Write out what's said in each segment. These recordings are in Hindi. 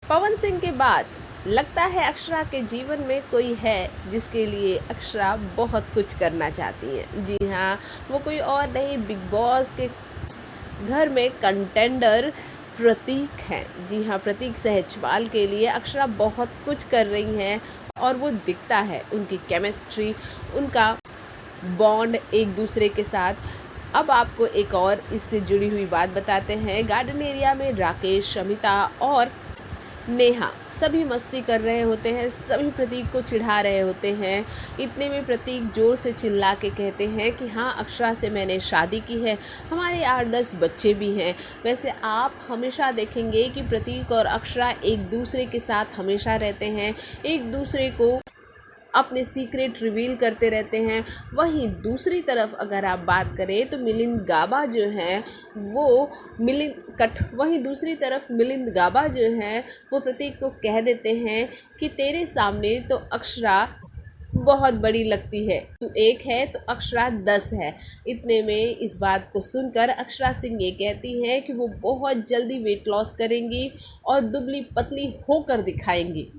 पवन सिंह के बाद लगता है अक्षरा के जीवन में कोई है जिसके लिए अक्षरा बहुत कुछ करना चाहती हैं। जी हाँ, वो कोई और नहीं, बिग बॉस के घर में कंटेंडर प्रतीक हैं। जी हाँ, प्रतीक सहजपाल के लिए अक्षरा बहुत कुछ कर रही हैं और वो दिखता है, उनकी केमिस्ट्री, उनका बॉन्ड एक दूसरे के साथ। अब आपको एक और इससे जुड़ी हुई बात बताते हैं। गार्डन एरिया में राकेश, अमिता और नेहा सभी मस्ती कर रहे होते हैं, सभी प्रतीक को चिढ़ा रहे होते हैं। इतने में प्रतीक जोर से चिल्ला के कहते हैं कि हाँ, अक्षरा से मैंने शादी की है, हमारे 8-10 बच्चे भी हैं। वैसे आप हमेशा देखेंगे कि प्रतीक और अक्षरा एक दूसरे के साथ हमेशा रहते हैं, एक दूसरे को अपने सीक्रेट रिवील करते रहते हैं। वहीं दूसरी तरफ अगर आप बात करें तो मिलिंद गाबा जो हैं वो वहीं दूसरी तरफ मिलिंद गाबा जो हैं वो प्रतीक को कह देते हैं कि तेरे सामने तो अक्षरा बहुत बड़ी लगती है, तू 1 है तो अक्षरा 10 है। इतने में इस बात को सुनकर अक्षरा सिंह ये कहती है कि वो बहुत जल्दी वेट लॉस करेंगी और दुबली पतली होकर दिखाएंगी,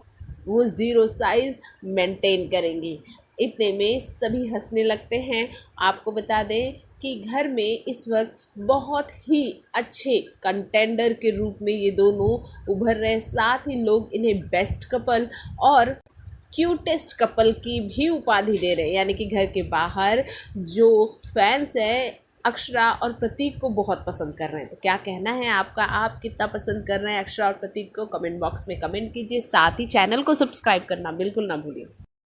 वो ज़ीरो साइज़ मेंटेन करेंगी। इतने में सभी हंसने लगते हैं। आपको बता दें कि घर में इस वक्त बहुत ही अच्छे कंटेंडर के रूप में ये दोनों उभर रहे हैं। साथ ही लोग इन्हें बेस्ट कपल और क्यूटेस्ट कपल की भी उपाधि दे रहे हैं, यानी कि घर के बाहर जो फैंस हैं अक्षरा और प्रतीक को बहुत पसंद कर रहे हैं। तो क्या कहना है आपका? आप कितना पसंद कर रहे हैं अक्षरा और प्रतीक को? कमेंट बॉक्स में कमेंट कीजिए। साथ ही चैनल को सब्सक्राइब करना बिल्कुल ना भूलिए।